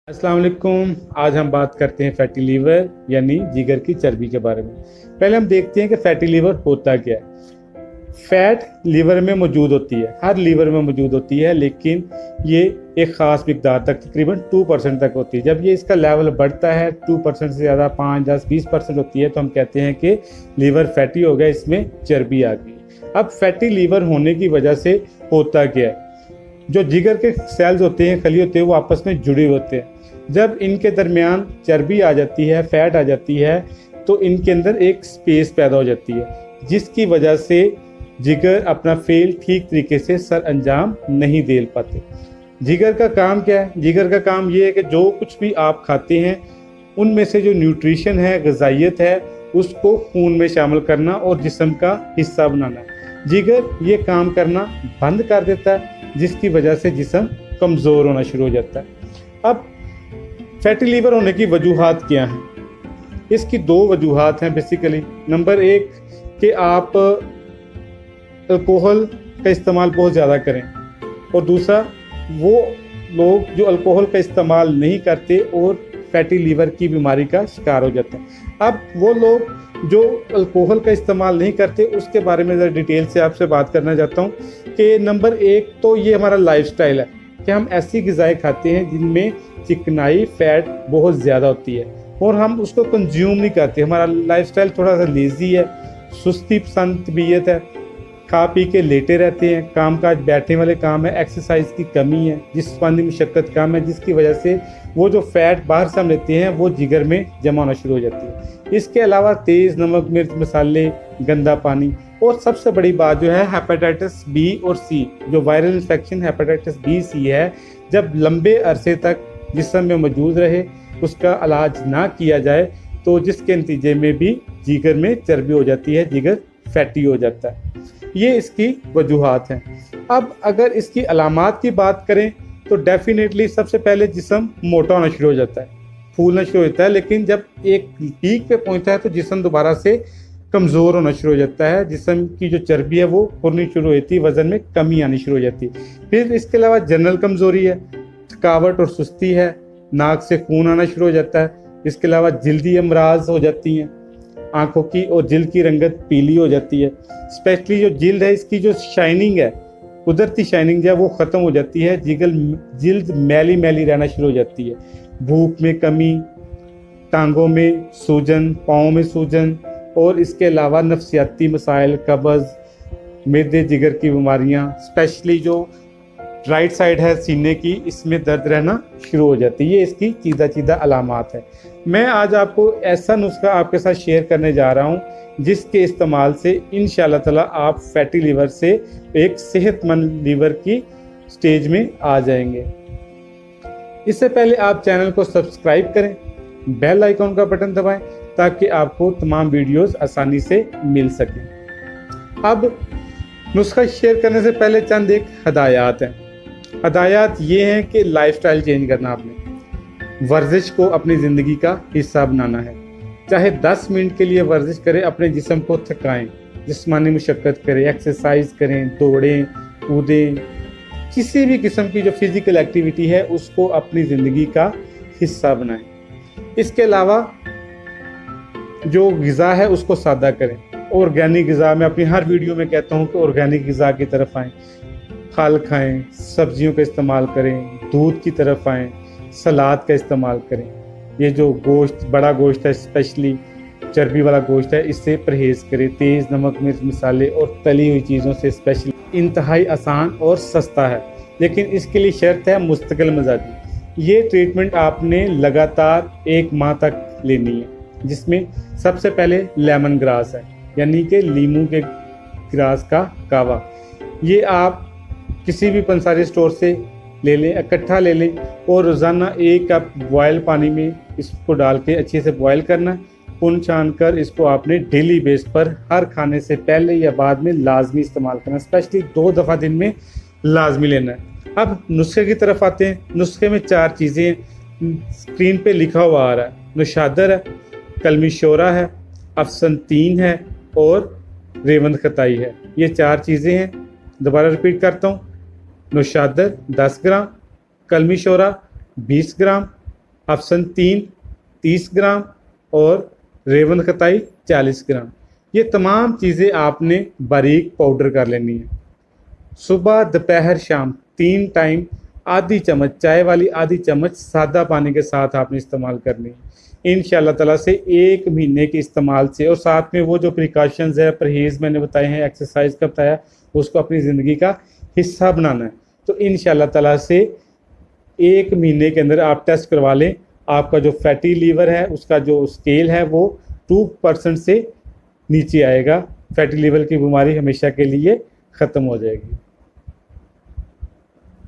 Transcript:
अस्सलाम वालेकुम। आज हम बात करते हैं फैटी लीवर यानी जिगर की चर्बी के बारे में। पहले हम देखते हैं कि फैटी लीवर होता क्या है। फैट लीवर में मौजूद होती है, हर लीवर में मौजूद होती है, लेकिन ये एक ख़ास मिकदार तक तकरीबन 2% तक होती है। जब ये इसका लेवल बढ़ता है 2% से ज़्यादा 5, 10, 20% होती है तो हम कहते हैं कि लीवर फैटी हो गया, इसमें चर्बी आ गई। अब फैटी लीवर होने की वजह से होता क्या है, जो जिगर के सेल्स होते हैं, खली होते हैं, वो आपस में जुड़े होते हैं। जब इनके दरमियान चर्बी आ जाती है, फैट आ जाती है, तो इनके अंदर एक स्पेस पैदा हो जाती है, जिसकी वजह से जिगर अपना फेल ठीक तरीके से सर अंजाम नहीं दे पाते। जिगर का काम क्या है? जिगर का काम ये है कि जो कुछ भी आप खाते हैं उनमें से जो न्यूट्रिशन है, ग़िज़ाइयत है, उसको खून में शामिल करना और जिस्म का हिस्सा बनाना। जिगर ये काम करना बंद कर देता है, जिसकी वजह से जिस्म कमज़ोर होना शुरू हो जाता है। अब फैटी लीवर होने की वजूहात क्या हैं? इसकी दो वजूहात हैं बेसिकली। नंबर एक कि आप अल्कोहल का इस्तेमाल बहुत ज़्यादा करें, और दूसरा वो लोग जो अल्कोहल का इस्तेमाल नहीं करते और फैटी लीवर की बीमारी का शिकार हो जाते हैं। अब वो लोग जो अल्कोहल का इस्तेमाल नहीं करते उसके बारे में ज़रा डिटेल से आपसे बात करना चाहता हूँ कि नंबर एक तो ये हमारा लाइफस्टाइल है कि हम ऐसी ग़िज़ाएँ खाते हैं जिनमें चिकनाई, फैट बहुत ज़्यादा होती है और हम उसको कंज्यूम नहीं करते। हमारा लाइफस्टाइल थोड़ा सा लेज़ी है, सुस्ती पसंद तबीयत है, खा पी के लेटे रहते हैं, काम काज बैठने वाले काम है, एक्सरसाइज की कमी है, जिस्मानी मशक्क़त कम है, जिसकी वजह से वो जो फैट बाहर से हम लेते हैं वो जिगर में जमा होना शुरू हो जाती है। इसके अलावा तेज़ नमक, मिर्च, मसाले, गंदा पानी, और सबसे बड़ी बात जो है हेपेटाइटिस बी और सी, जो viral infection hepatitis B C है, जब लंबे अरसे तक जिस्म में मौजूद रहे, उसका इलाज ना किया जाए तो जिसके नतीजे में भी जिगर में चर्बी हो जाती है, जिगर फैटी हो जाता है। ये इसकी वजूहात हैं। अब अगर इसकी अलामात की बात करें तो डेफिनेटली सबसे पहले जिस्म मोटा होना शुरू हो जाता है, फूलना शुरू हो जाता है, लेकिन जब एक पीक पे पहुंचता है तो जिस्म दोबारा से कमज़ोर होना शुरू हो जाता है, जिस्म की जो चर्बी है वो खुरनी शुरू होती है, वज़न में कमी आनी शुरू हो जाती है। फिर इसके अलावा जनरल कमज़ोरी है, थकावट और सुस्ती है, नाक से खून आना शुरू हो जाता है। इसके अलावा जल्दी अमराज हो जाती हैं, आंखों की और जिल्द की रंगत पीली हो जाती है। स्पेशली जो जिल्द है, इसकी जो शाइनिंग है, कुदरती शाइनिंग जो है वो ख़त्म हो जाती है, जिल्द मैली मैली रहना शुरू हो जाती है। भूख में कमी, टांगों में सूजन, पाँव में सूजन, और इसके अलावा नफ्सियाती मसाइल, कब्ज़, मैदे जिगर की बीमारियाँ, स्पेशली जो राइट साइड है सीने की, इसमें दर्द रहना शुरू हो जाती है। ये इसकी चीदा अलामात है। मैं आज आपको ऐसा नुस्खा आपके साथ शेयर करने जा रहा हूँ जिसके इस्तेमाल से इंशाअल्लाह ताला आप फैटी लीवर से एक सेहतमंद लीवर की स्टेज में आ जाएंगे। इससे पहले आप चैनल को सब्सक्राइब करें, बेल आइकॉन का बटन दबाएं ताकि आपको तमाम वीडियोस आसानी से मिल सकें। अब नुस्खा शेयर करने से पहले चंद एक हदायत हैं। हदायत ये हैं कि लाइफस्टाइल चेंज करना, आपने वर्जिश को अपनी ज़िंदगी का हिस्सा बनाना है। चाहे 10 मिनट के लिए वर्जिश करें, अपने जिस्म को थकाएं, जिस्मानी मशक्क़त करें, एक्सरसाइज करें, दौड़ें, कूदें, किसी भी किस्म की जो फिज़िकल एक्टिविटी है उसको अपनी ज़िंदगी का हिस्सा बनाएं। इसके अलावा जो ग़िज़ा है उसको सादा करें। ऑर्गेनिक ग़िज़ा, मैं अपनी हर वीडियो में कहता हूँ कि ऑर्गेनिक ग़िज़ा की तरफ आएँ, फल खाएं, सब्जियों का इस्तेमाल करें, दूध की तरफ आएँ, सलाद का इस्तेमाल करें। ये जो गोश्त, बड़ा गोश्त है, स्पेशली चर्बी वाला गोश्त है, इससे परहेज़ करें। तेज़ नमक, मिर्च, मसाले और तली हुई चीज़ों से स्पेशली इंतहाई आसान और सस्ता है, लेकिन इसके लिए शर्त है मुस्तकिल मजाजी। ये ट्रीटमेंट आपने लगातार 1 माह तक लेनी है, जिसमें सबसे पहले लेमन ग्रास है, यानी कि लीमू के ग्रास का कावा। ये आप किसी भी पंसारी स्टोर से ले लें, इकट्ठा ले लें, और रोज़ाना 1 कप बॉयल पानी में इसको डाल के अच्छे से बॉयल करना। पुन छान कर इसको आपने डेली बेस पर हर खाने से पहले या बाद में लाजमी इस्तेमाल करना, स्पेशली 2 दफ़ा दिन में लाजमी लेना है। अब नुस्खे की तरफ आते हैं। नुस्खे में 4 चीज़ें स्क्रीन पे लिखा हुआ आ रहा है। नुशादर है, कलमी शोरा है, अफसन 3 है और रेवंद खताई है। ये 4 चीज़ें हैं। दोबारा रिपीट करता हूँ। नुशादर 10 ग्राम, कलमी शोरा 20 ग्राम, ऑप्शन 3 30 ग्राम और रेवन खताई 40 ग्राम। ये तमाम चीज़ें आपने बारीक पाउडर कर लेनी है। सुबह दोपहर शाम 3 टाइम आधी चम्मच, चाय वाली आधी चम्मच सादा पानी के साथ आपने इस्तेमाल करनी है। इंशाल्लाह ताला से 1 महीने के इस्तेमाल से, और साथ में वो जो प्रिकॉशंस है, परहेज़ मैंने बताए हैं, एक्सरसाइज का बताया, उसको अपनी ज़िंदगी का हिस्सा बनाना है। तो इंशाल्लाह ताला से 1 महीने के अंदर आप टेस्ट करवा लें, आपका जो फैटी लीवर है उसका जो स्केल है वो 2% से नीचे आएगा। फैटी लीवर की बीमारी हमेशा के लिए ख़त्म हो जाएगी।